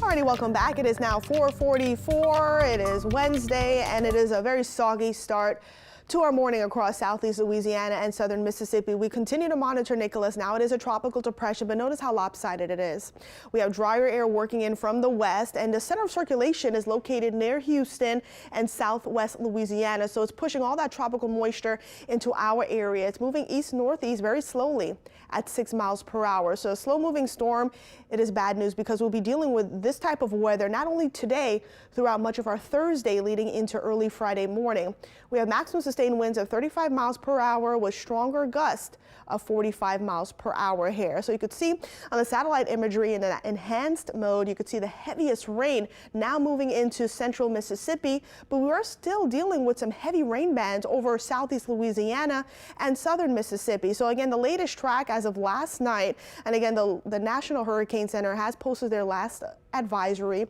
Alrighty, welcome back. It is now 4:44. It is Wednesday, and it is a very soggy start to our morning across southeast Louisiana and southern Mississippi. We continue to monitor Nicholas. Now it is a tropical depression, but notice how lopsided it is. We have drier air working in from the west, and the center of circulation is located near Houston and southwest Louisiana. So it's pushing all that tropical moisture into our area. It's moving east-northeast very slowly at 6 miles per hour. So a slow-moving storm. It is bad news because we'll be dealing with this type of weather not only today, throughout much of our Thursday leading into early Friday morning. We have maximum sustained winds of 35 miles per hour with stronger gusts of 45 miles per hour here. So you could see on the satellite imagery in the enhanced mode, you could see the heaviest rain now moving into central Mississippi, but we are still dealing with some heavy rain bands over southeast Louisiana and southern Mississippi. So again, the latest track as of last night, and again, the National Hurricane Center has posted their last advisory,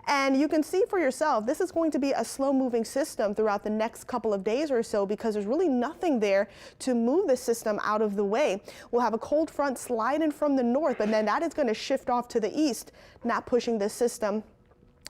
and you can see for yourself this is going to be a slow-moving system throughout the next couple of days or so because there's really nothing there to move the system out of the way. We'll have a cold front slide in from the north, but then that is going to shift off to the east, not pushing the system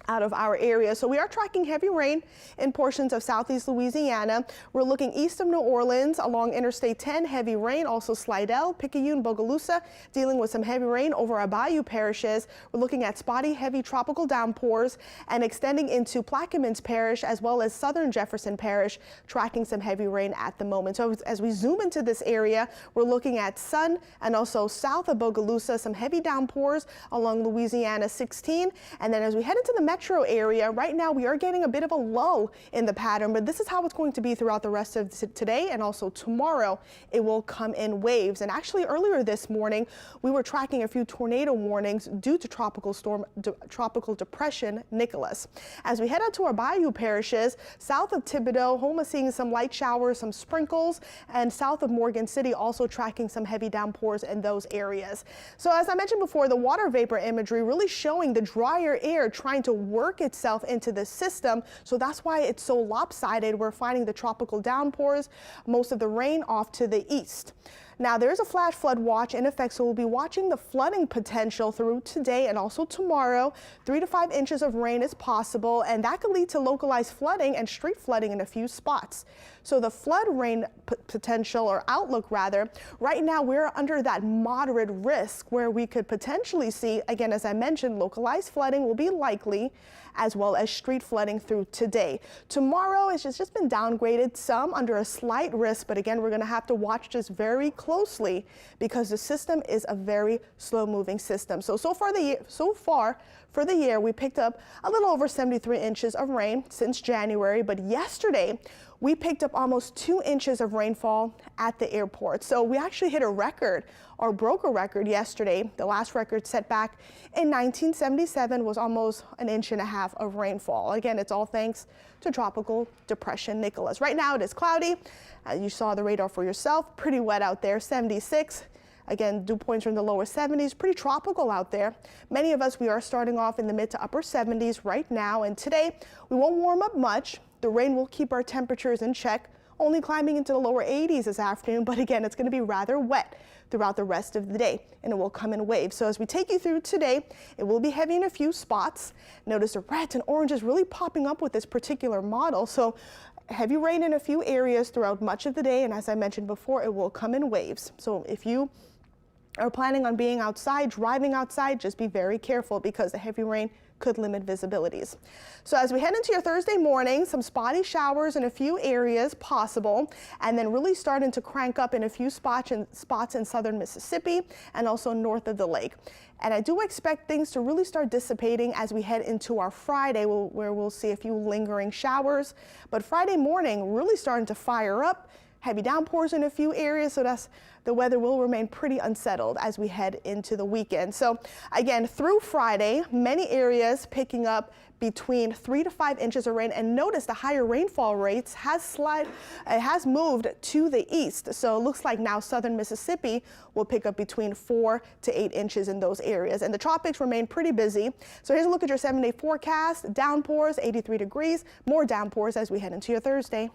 out of our area. So we are tracking heavy rain in portions of southeast Louisiana. We're looking east of New Orleans along Interstate 10, heavy rain, also Slidell, Picayune, Bogalusa, dealing with some heavy rain over our bayou parishes. We're looking at spotty, heavy tropical downpours and extending into Plaquemines Parish as well as southern Jefferson Parish, tracking some heavy rain at the moment. So as we zoom into this area, we're looking at sun and also south of Bogalusa, some heavy downpours along Louisiana 16. And then as we head into the metro area, right now we are getting a bit of a lull in the pattern, but this is how it's going to be throughout the rest of today and also tomorrow. It will come in waves. And actually earlier this morning, we were tracking a few tornado warnings due to tropical depression Nicholas. As we head out to our bayou parishes, south of Thibodaux, Houma seeing some light showers, some sprinkles, and south of Morgan City also tracking some heavy downpours in those areas. So as I mentioned before, the water vapor imagery really showing the drier air trying to work itself into the system. So that's why it's so lopsided. We're finding the tropical downpours, most of the rain off to the east. Now there's a flash flood watch in effect, so we'll be watching the flooding potential through today and also tomorrow. 3 to 5 inches of rain is possible, and that could lead to localized flooding and street flooding in a few spots. So the flood rain potential, or outlook rather, right now we're under that moderate risk where we could potentially see, again, as I mentioned, localized flooding will be likely, as well as street flooding through today. Tomorrow it's just been downgraded, some under a slight risk, but again, we're going to have to watch this very closely because the system is a very slow moving system. So far for the year, we picked up a little over 73 inches of rain since January, but yesterday we picked up almost 2 inches of rainfall at the airport. So we actually hit a record or broke a record yesterday. The last record set back in 1977 was almost 1.5 inches of rainfall. Again, it's all thanks to tropical depression Nicholas. Right now it is cloudy. You saw the radar for yourself. Pretty wet out there, 76. Again, dew points are in the lower 70s, pretty tropical out there. Many of us, we are starting off in the mid to upper 70s right now, and today we won't warm up much. The rain will keep our temperatures in check, only climbing into the lower 80s this afternoon, but again, it's going to be rather wet throughout the rest of the day, and it will come in waves. So as we take you through today, it will be heavy in a few spots. Notice the reds and oranges really popping up with this particular model. So heavy rain in a few areas throughout much of the day, and as I mentioned before, it will come in waves. So if you are planning on being outside, driving outside, just be very careful because the heavy rain could limit visibilities. So as we head into your Thursday morning, some spotty showers in a few areas possible, and then really starting to crank up in a few spots in southern Mississippi and also north of the lake. And I do expect things to really start dissipating as we head into our Friday, where we'll see a few lingering showers. But Friday morning, really starting to fire up. Heavy downpours in a few areas, so the weather will remain pretty unsettled as we head into the weekend. So again, through Friday, many areas picking up between 3 to 5 inches of rain, and notice the higher rainfall rates has moved to the east. So it looks like now southern Mississippi will pick up between 4 to 8 inches in those areas, and the tropics remain pretty busy. So here's a look at your 7-day forecast. Downpours, 83 degrees, more downpours as we head into your Thursday.